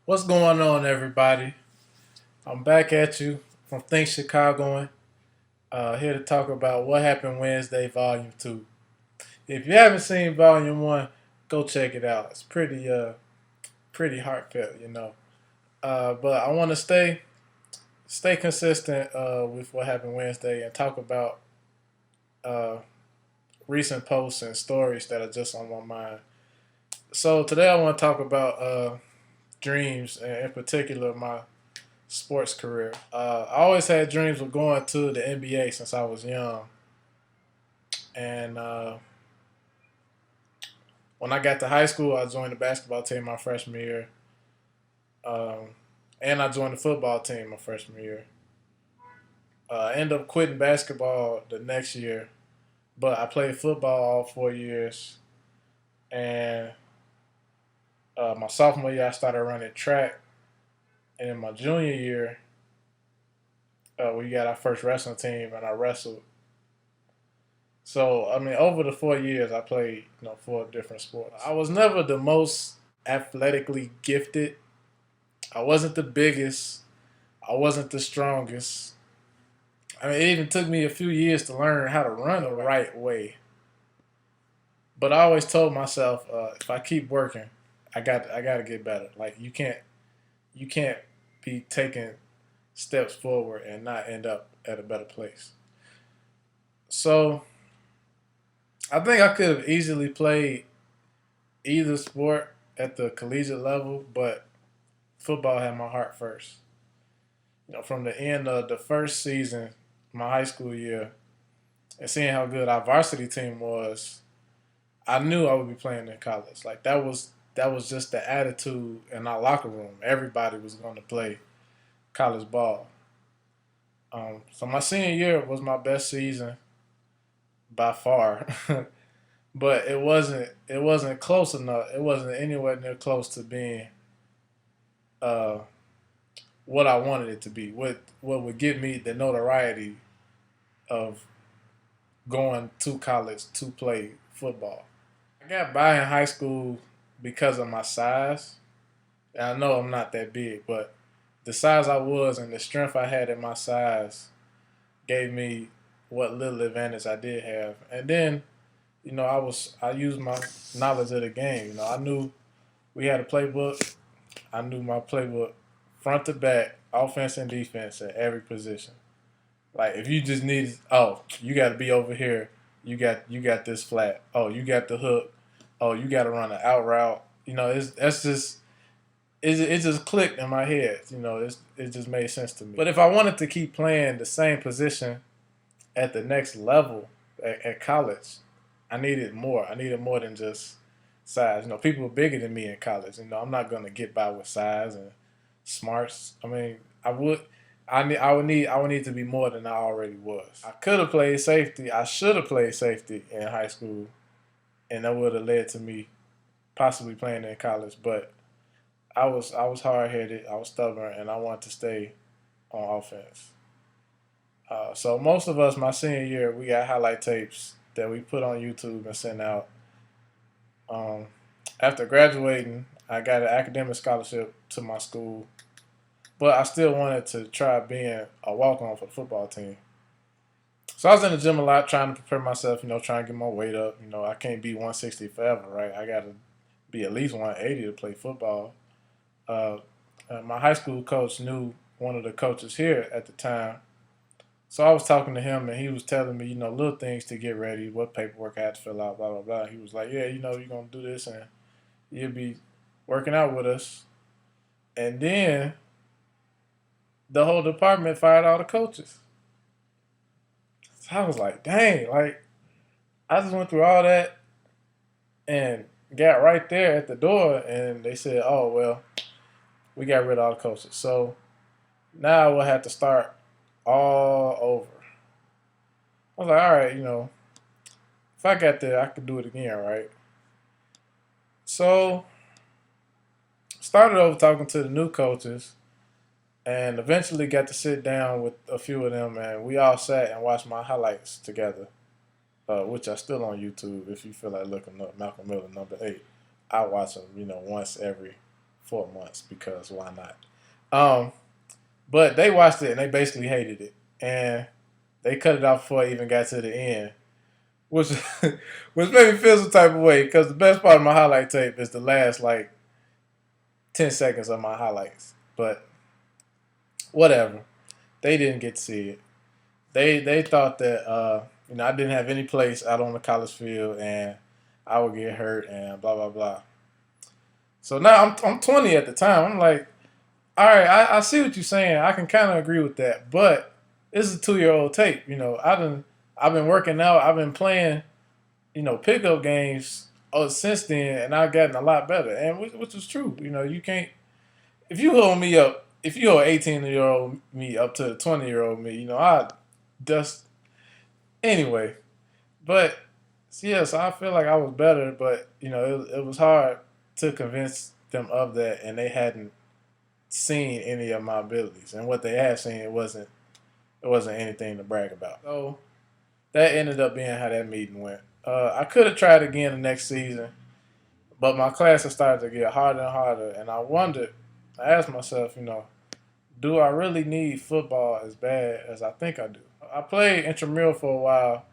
What's going on, everybody? I'm back at you from Think Chicagoan, here to talk about What Happened Wednesday, Volume 2. If you haven't seen Volume 1, go check it out. It's pretty heartfelt. But I want to stay consistent with What Happened Wednesday and talk about uh, recent posts and stories that are just on my mind. So today I want to talk about dreams, and in particular my sports career. I always had dreams of going to the NBA since I was young, and when I got to high school, I joined the basketball team my freshman year, um, and I joined the football team my freshman year. I ended up quitting basketball the next year, but I played football all 4 years, and my sophomore year I started running track, and in my junior year we got our first wrestling team, and I wrestled. So I mean, over the 4 years, I played 4 different sports. I was never the most athletically gifted. I wasn't the biggest. I wasn't the strongest. I mean, it even took me a few years to learn how to run the right way. But I always told myself, if I keep working, I got to get better. Like you can't be taking steps forward and not end up at a better place. So I think I could have easily played either sport at the collegiate level, but football had my heart first. From the end of the first season, my high school year, and seeing how good our varsity team was, I knew I would be playing in college. Like that was just the attitude in our locker room. Everybody was going to play college ball. So my senior year was my best season by far, but it wasn't close enough. It wasn't anywhere near close to being uh, what I wanted it to be. What would give me the notoriety of going to college to play football. I got by in high school because of my size. And I know I'm not that big, but the size I was and the strength I had in my size gave me what little advantage I did have. And then, I used my knowledge of the game. I knew we had a playbook. I knew my playbook front to back, offense and defense at every position. Like if you just need, oh, you got to be over here. You got this flat. Oh, you got the hook. Oh, you got to run an out route. It just clicked in my head. It just made sense to me. But if I wanted to keep playing the same position at the next level at college, I needed more. I needed more than just size. People were bigger than me in college. I'm not gonna get by with size and smarts. I mean, I would. I would need to be more than I already was. I could have played safety. I should have played safety in high school, and that would have led to me possibly playing in college. But I was hard headed. I was stubborn, and I wanted to stay on offense. So most of us, my senior year, we got highlight tapes that we put on YouTube and sent out. Um, After graduating, I got an academic scholarship to my school, but I still wanted to try being a walk on for the football team. So I was in the gym a lot trying to prepare myself, trying to get my weight up. I can't be 160 forever, right? I got to be at least 180 to play football. Uh, my high school coach knew one of the coaches here at the time. So I was talking to him, and he was telling me, little things to get ready, what paperwork I had to fill out, blah, blah, blah. He was like, yeah, you're going to do this, and you'll be working out with us. And then the whole department fired all the coaches. So I was like, dang, like, I just went through all that and got right there at the door, and they said, oh, well, we got rid of all the coaches. So now we'll have to start all over. I was like, all right, if I got there, I could do it again, right? So started over talking to the new coaches, and eventually got to sit down with a few of them, and we all sat and watched my highlights together, which are still on YouTube. If you feel like looking up Malcolm Miller #8, I watch them, once every 4 months because why not? But they watched it and they basically hated it, and they cut it off before it even got to the end, which which made me feel some type of way because the best part of my highlight tape is the last like 10 seconds of my highlights. But whatever, they didn't get to see it. They thought that I didn't have any place out on the college field and I would get hurt and blah blah blah. So now I'm 20 at the time. I'm like, all right, I see what you're saying. I can kind of agree with that, but this is a 2 year old tape. I've been working out. I've been playing pickup games since then, and I've gotten a lot better. And which is true. You can't if you hold me up. If you hold 18-year-old me up to the 20-year-old me, I just anyway. But yeah, so I feel like I was better, but it was hard to convince them of that, and they hadn't seen any of my abilities, and what they had seen, it wasn't anything to brag about. So that ended up being how that meeting went. I could have tried again the next season, but my classes started to get harder and harder, and I asked myself, do I really need football as bad as I think I do? I played intramural for a while,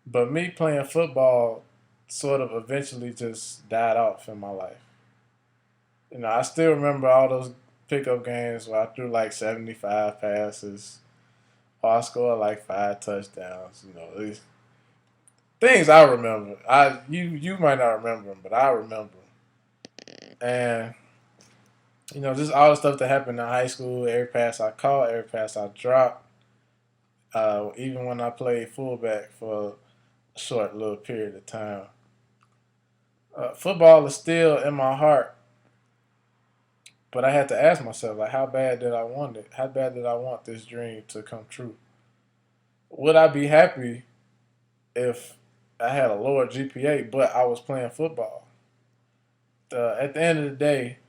but me playing football sort of eventually just died off in my life. I still remember all those pickup games where I threw like 75 passes, or I scored like 5 touchdowns. These things I remember. You might not remember them, but I remember them. And just all the stuff that happened in high school. Every pass I caught, every pass I dropped. Even when I played fullback for a short little period of time. Football is still in my heart, but I had to ask myself, like, how bad did I want it? How bad did I want this dream to come true? Would I be happy if I had a lower GPA, but I was playing football? At the end of the day,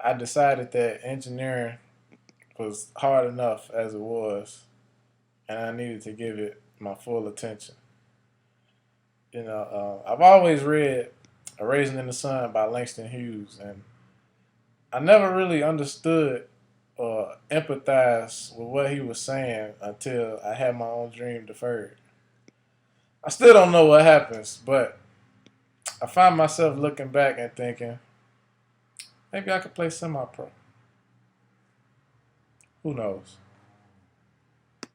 I decided that engineering was hard enough as it was, and I needed to give it my full attention. I've always read A Raisin in the Sun by Langston Hughes, and I never really understood or empathized with what he was saying until I had my own dream deferred. I still don't know what happens, but I find myself looking back and thinking, maybe I could play semi pro. Who knows?